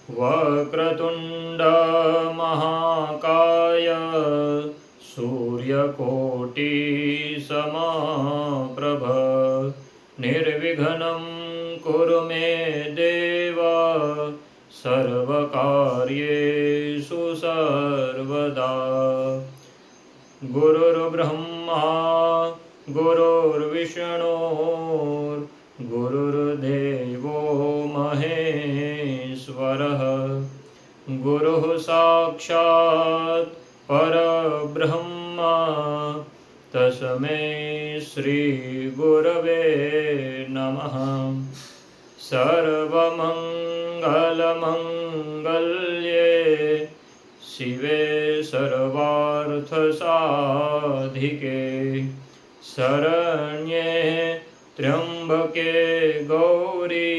वक्रतुण्ड महाकाय सूर्यकोटि समप्रभ निर्विघ्नं कुरु मे देव सर्वकार्येषु सर्वदा। गुरुर्ब्रह्मा गुरुर्विष्णुर्गुरुर्देवो महेश्वरः गुरुः साक्षात् परब्रह्म तस्मै श्रीगुरवे नमः। सर्वमङ्गलमङ्गल्ये शिवे सर्वार्थसाधिके शरण्ये त्र्यम्बके गौरी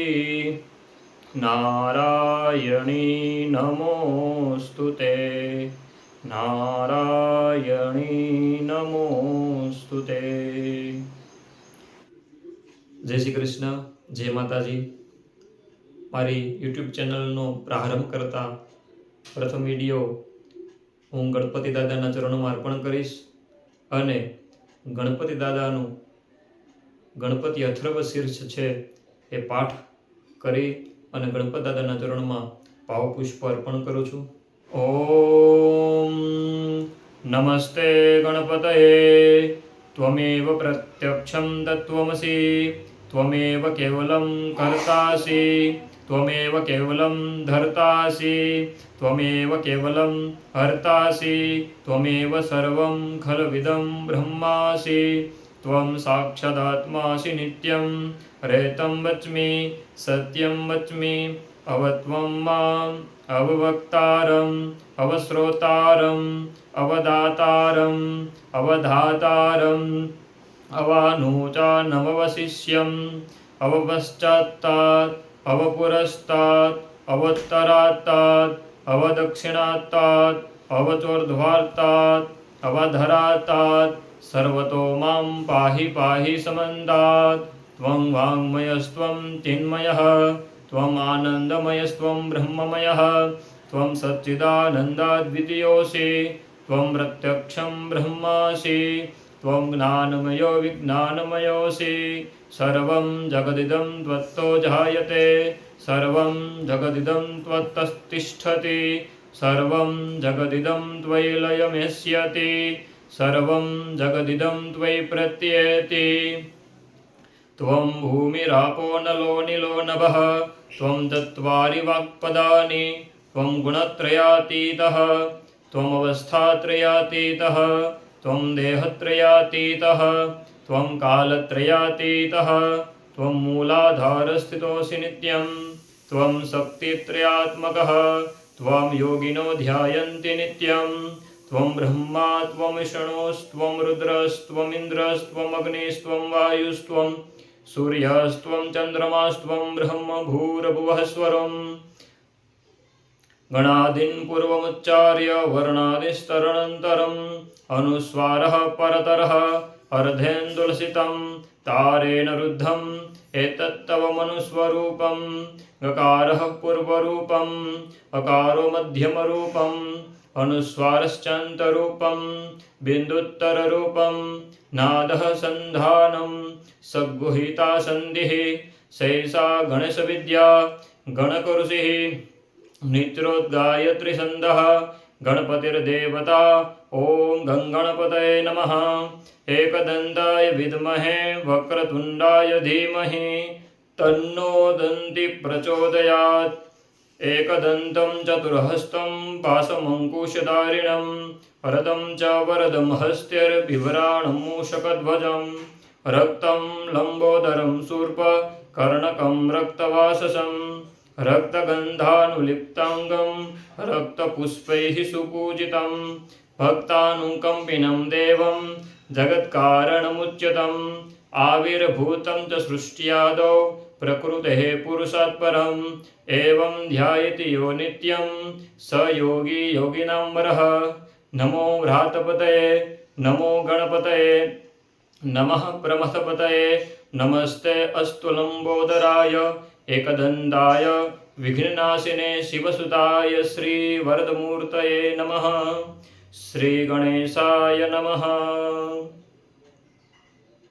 नारायणी नमोस्तुते नारायणी नमोस्तुते। जय श्री कृष्ण, जय माताजी। मारी यूट्यूब चैनलનો પ્રારંભ કરતા પ્રથમ વિડીયો હું ગણપતિ દાદાના ચરણોમાં અર્પણ કરીશ અને ગણપતિ દાદાનું ગણપતિ અથર્વ શીર્ષ છે એ પાઠ કરી અને ગણપતિ દાદાના ચરણમાં ભાવપુષ્પ અર્પણ કરું છું। ઓમ નમસ્તે ગણપતયે ત્વમેવ પ્રત્યક્ષં તત્ત્વમસી ત્વમેવ કેવલં કર્તાસि त्वमेव केवलं धर्तासि त्वमेव केवलं हर्तासि त्वमेव सर्वं खलविदं ब्रह्मासि त्वं साक्षादात्मासि नित्यं रेतं वच्मि सत्यं वच्मि अवत्वं माम् अववक्तारम् अवश्रोतारम् अवदातारम् अवधातारम् अवानूचानववशिष्यम् अवपश्चात्तात् अवपुरस्तात् अवोत्तरात्तात् अवदक्षिणात्तात् अवचोर्ध्वार्तात् अवधरात्तात् सर्वतो मां पाहि पाहि समन्तात्। त्वं वाङ्मयस्त्वं चिन्मयः त्वम् आनन्दमयस्त्वं ब्रह्ममयः त्वं सच्चिदानन्दाद्वितीयोऽसि त्वं प्रत्यक्षं ब्रह्मासि त्वं ज्ञानमयो विज्ञानमयोऽसि सर्वं जगदिदं त्वत्तो जायते सर्वं जगदिदं त्वत्तस्तिष्ठति सर्वं जगदिदं त्वयि लयमेष्यति सर्वं जगदिदं त्वयि प्रत्येति। त्वं भूमिरापो नलो निलो नभः त्वं चत्वारि वाक्पदानि त्वं गुणत्रयातीतः त्वमवस्थात्रयातीतः त्वं देहत्रयातीतः त्वं कालत्रयातीतः त्वं मूलाधारस्थितोऽसि नित्यं त्वं शक्तित्रयात्मकः त्वं योगिनो ध्यायन्ति नित्यं त्वं ब्रह्मा त्वं विष्णुस्त्वं रुद्रस्त्वमिन्द्रस्त्वम् अग्निस्त्वं वायुस्त्वं सूर्यस्त्वं चन्द्रमास्त्वं ब्रह्म भूर्भुवः स्वरम् गणादीन् पूर्वमुच्चार्य वर्णादिस्तदनन्तरम् अनुस्वारः परतरः अर्धेन्दुलसितं तारेण रुद्धम् एतत्तव मनुस्वरूपं गकारः पूर्वरूपम् अकारो मध्यमरूपम् अनुस्वारश्चान्तरूपं बिन्दुत्तररूपं नादः सन्धानं सद्गुहिता सन्धिः सैषा गणेशविद्या गणकऋषिः नित्रोद्गायत्रिछन्दः गणपतिर्देवता। ॐ गङ्गणपतये नमः। एकदन्ताय विद्महे वक्रतुण्डाय धीमहि तन्नो दन्ति प्रचोदयात्। एकदन्तं चतुर्हस्तं पाशमङ्कुशधारिणं वरदं च वरदं हस्त्यर्बिभ्राणं मूषकध्वजं रक्तं लम्बोदरं शूर्पकर्णकं रक्तवाससं रक्तगन्धानुलिप्ताङ्गं रक्तपुष्पैः सुपूजितं भक्तानुकम्पिनं देवं जगत्कारणमुच्यतम् आविर्भूतं च सृष्ट्यादौ प्रकृतेः पुरुषात् परम् एवं ध्यायति यो नित्यं स योगी योगिनां वरः। नमो व्रातपतये नमो गणपतये नमः प्रमथपतये नमस्ते अस्तु लम्बोदराय एकदन्ताय विघ्ननाशिने शिवसुताय श्रीवरदमूर्तये नमः। श्रीगणेशाय नमः।